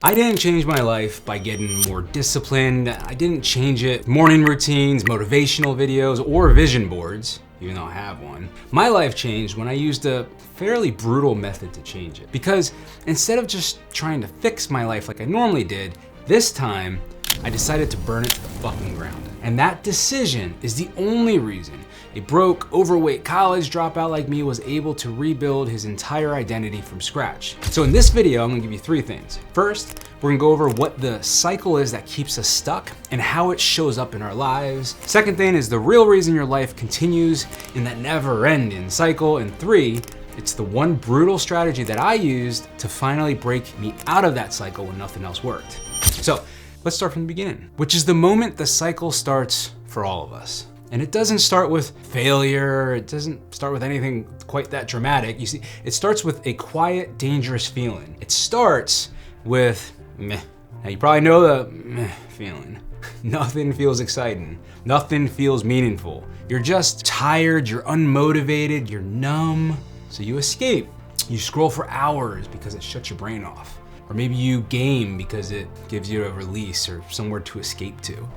I didn't change my life by getting more disciplined. I didn't change it. Morning routines, motivational videos, or vision boards, even though I have one. My life changed when I used a fairly brutal method to change it. Because instead of just trying to fix my life like I normally did, this time I decided to burn it to the fucking ground. And that decision is the only reason a broke, overweight college dropout like me was able to rebuild his entire identity from scratch. So in this video, I'm gonna give you three things. First, we're gonna go over what the cycle is that keeps us stuck and how it shows up in our lives. Second thing is the real reason your life continues in that never-ending cycle. And three, it's the one brutal strategy that I used to finally break me out of that cycle when nothing else worked. So let's start from the beginning, which is the moment the cycle starts for all of us. And it doesn't start with failure. It doesn't start with anything quite that dramatic. You see, it starts with a quiet, dangerous feeling. It starts with meh. Now you probably know the meh feeling. Nothing feels exciting. Nothing feels meaningful. You're just tired, you're unmotivated, you're numb. So you escape. You scroll for hours because it shuts your brain off. Or maybe you game because it gives you a release or somewhere to escape to.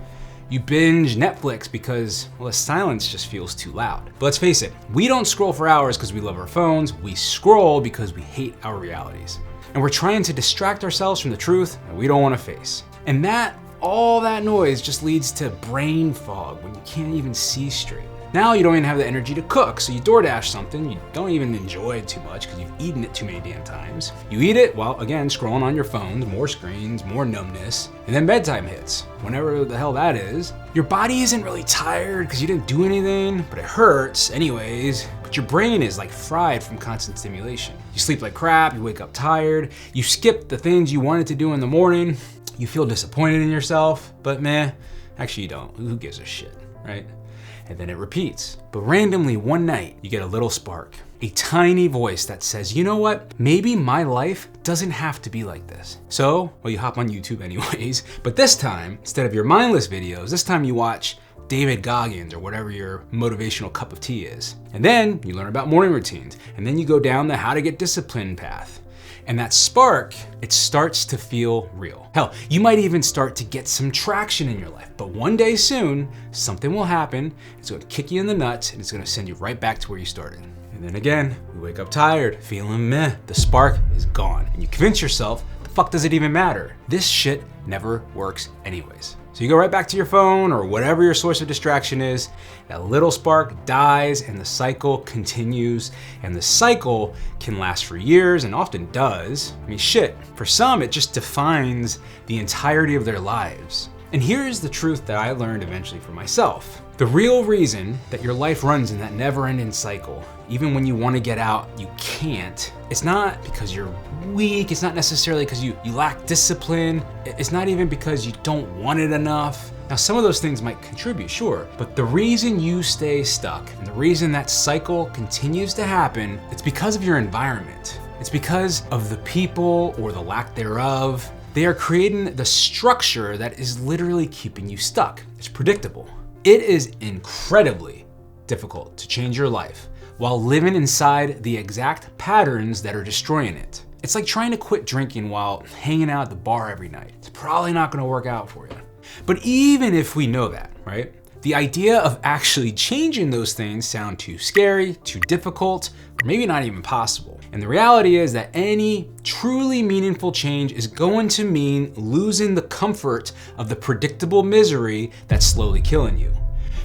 You binge Netflix because, well, the silence just feels too loud. But let's face it, we don't scroll for hours because we love our phones. We scroll because we hate our realities. And we're trying to distract ourselves from the truth that we don't want to face. And all that noise just leads to brain fog when you can't even see straight. Now you don't even have the energy to cook, so you DoorDash something you don't even enjoy too much because you've eaten it too many damn times. You eat it while, again, scrolling on your phones, more screens, more numbness, and then bedtime hits, whenever the hell that is. Your body isn't really tired because you didn't do anything, but it hurts anyways. But your brain is like fried from constant stimulation. You sleep like crap, you wake up tired, you skip the things you wanted to do in the morning, you feel disappointed in yourself, but meh, actually you don't. Who gives a shit, right? And then it repeats. But randomly one night, you get a little spark, a tiny voice that says, you know what? Maybe my life doesn't have to be like this. So, well, you hop on YouTube anyways, but this time, instead of your mindless videos, this time you watch David Goggins or whatever your motivational cup of tea is. And then you learn about morning routines. And then you go down the how to get disciplined path. And that spark, it starts to feel real. Hell, you might even start to get some traction in your life. But one day soon, something will happen. It's gonna kick you in the nuts and it's gonna send you right back to where you started. And then again, you wake up tired, feeling meh. The spark is gone. And you convince yourself, the fuck does it even matter? This shit never works anyways. So you go right back to your phone or whatever your source of distraction is, that little spark dies and the cycle continues. And the cycle can last for years and often does. I mean, shit, for some it just defines the entirety of their lives. And here's the truth that I learned eventually for myself. The real reason that your life runs in that never-ending cycle, even when you want to get out, you can't. It's not because you're weak. It's not necessarily because you lack discipline. It's not even because you don't want it enough. Now, some of those things might contribute, sure, but the reason you stay stuck and the reason that cycle continues to happen, it's because of your environment. It's because of the people or the lack thereof. They are creating the structure that is literally keeping you stuck. It's predictable. It is incredibly difficult to change your life while living inside the exact patterns that are destroying it. It's like trying to quit drinking while hanging out at the bar every night. It's probably not gonna work out for you. But even if we know that, right? The idea of actually changing those things sound too scary, too difficult, or maybe not even possible. And the reality is that any truly meaningful change is going to mean losing the comfort of the predictable misery that's slowly killing you.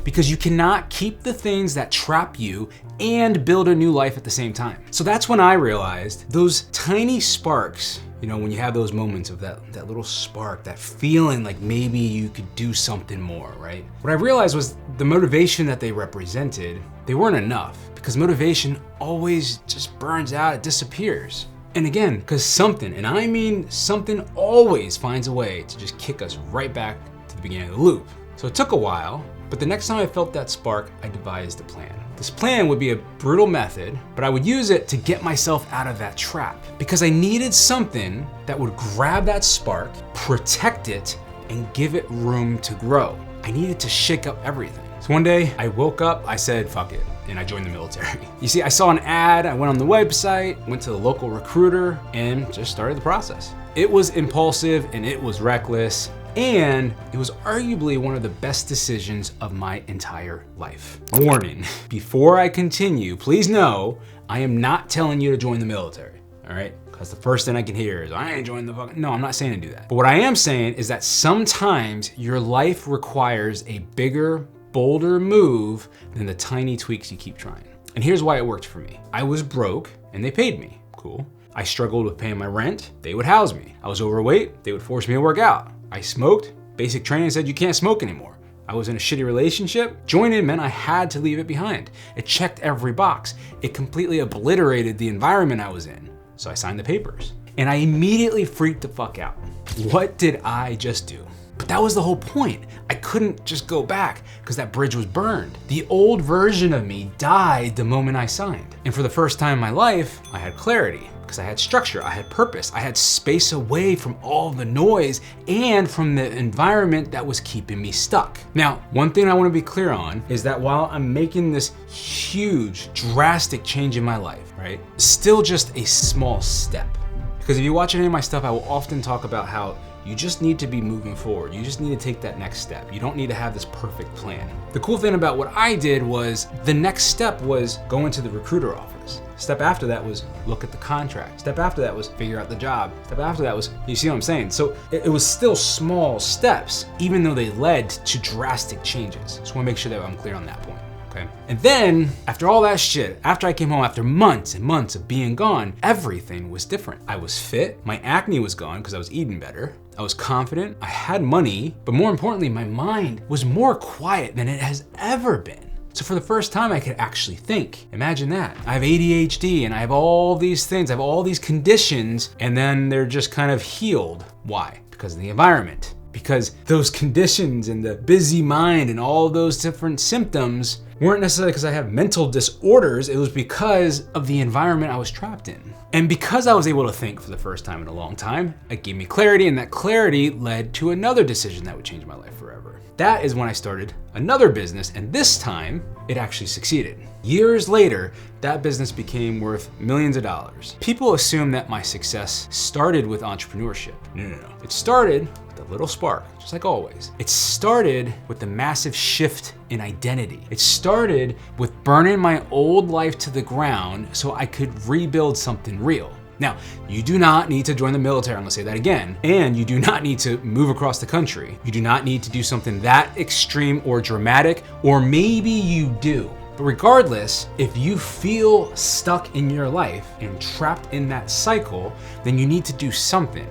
Because you cannot keep the things that trap you and build a new life at the same time. So that's when I realized those tiny sparks, you know, when you have those moments of that little spark, that feeling like maybe you could do something more, right? What I realized was the motivation that they represented, they weren't enough because motivation always just burns out, it disappears. And again, because something, and I mean something, always finds a way to just kick us right back to the beginning of the loop. So it took a while, but the next time I felt that spark, I devised a plan. This plan would be a brutal method, but I would use it to get myself out of that trap because I needed something that would grab that spark, protect it, and give it room to grow. I needed to shake up everything. So one day I woke up, I said, fuck it, and I joined the military. You see, I saw an ad, I went on the website, went to the local recruiter, and just started the process. It was impulsive and it was reckless, and it was arguably one of the best decisions of my entire life. Warning, before I continue, please know I am not telling you to join the military, all right? Because the first thing I can hear is, I ain't joining the fucking, no, I'm not saying to do that. But what I am saying is that sometimes your life requires a bigger, bolder move than the tiny tweaks you keep trying. And here's why it worked for me. I was broke and they paid me, cool. I struggled with paying my rent, they would house me. I was overweight, they would force me to work out. I smoked, basic training said you can't smoke anymore. I was in a shitty relationship. Joining meant I had to leave it behind. It checked every box. It completely obliterated the environment I was in. So I signed the papers. And I immediately freaked the fuck out. What did I just do? But that was the whole point. I couldn't just go back because that bridge was burned. The old version of me died the moment I signed. And for the first time in my life, I had clarity. Because I had structure, I had purpose, I had space away from all the noise and from the environment that was keeping me stuck. Now, one thing I want to be clear on is that while I'm making this huge, drastic change in my life, right, still just a small step. Because if you watch any of my stuff, I will often talk about how you just need to be moving forward. You just need to take that next step. You don't need to have this perfect plan. The cool thing about what I did was the next step was go into the recruiter office. Step after that was look at the contract. Step after that was figure out the job. Step after that was, you see what I'm saying? So it was still small steps, even though they led to drastic changes. Just wanna make sure that I'm clear on that point. Okay. And then after all that shit, after I came home, after months and months of being gone, everything was different. I was fit, my acne was gone because I was eating better. I was confident, I had money, but more importantly, my mind was more quiet than it has ever been. So for the first time, I could actually think. Imagine that. I have ADHD and I have all these things, I have all these conditions, and then they're just kind of healed. Why? Because of the environment. Because those conditions and the busy mind and all those different symptoms weren't necessarily because I have mental disorders, it was because of the environment I was trapped in. And because I was able to think for the first time in a long time, it gave me clarity, and that clarity led to another decision that would change my life forever. That is when I started another business, and this time it actually succeeded. Years later, that business became worth millions of dollars. People assume that my success started with entrepreneurship. No. It started with a little spark, just like always. It started with the massive shift in identity. It started with burning my old life to the ground so I could rebuild something real. Now, you do not need to join the military, I'm gonna say that again, and you do not need to move across the country. You do not need to do something that extreme or dramatic, or maybe you do. But regardless, if you feel stuck in your life and trapped in that cycle, then you need to do something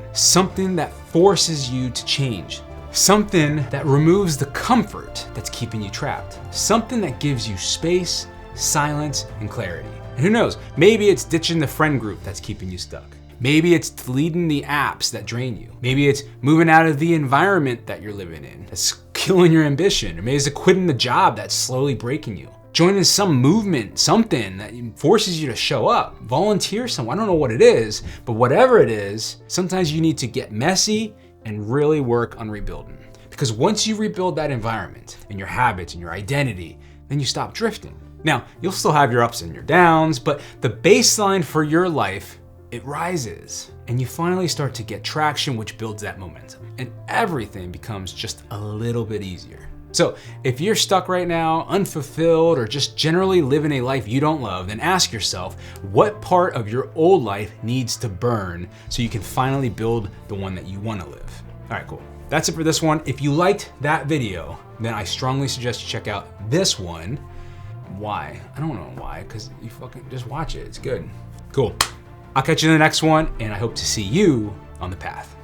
that forces you to change. Something that removes the comfort that's keeping you trapped. Something that gives you space, silence, and clarity. And who knows, maybe it's ditching the friend group that's keeping you stuck. Maybe it's deleting the apps that drain you. Maybe it's moving out of the environment that you're living in that's killing your ambition. Or maybe it's quitting the job that's slowly breaking you. Joining some movement, something that forces you to show up. Volunteer somewhere, I don't know what it is, but whatever it is, sometimes you need to get messy and really work on rebuilding. Because once you rebuild that environment and your habits and your identity, then you stop drifting. Now, you'll still have your ups and your downs, but the baseline for your life, it rises. And you finally start to get traction, which builds that momentum. And everything becomes just a little bit easier. So if you're stuck right now, unfulfilled, or just generally living a life you don't love, then ask yourself, what part of your old life needs to burn so you can finally build the one that you want to live? All right, cool. That's it for this one. If you liked that video, then I strongly suggest you check out this one. Why? I don't know why, because you fucking just watch it. It's good. Cool. I'll catch you in the next one, and I hope to see you on the path.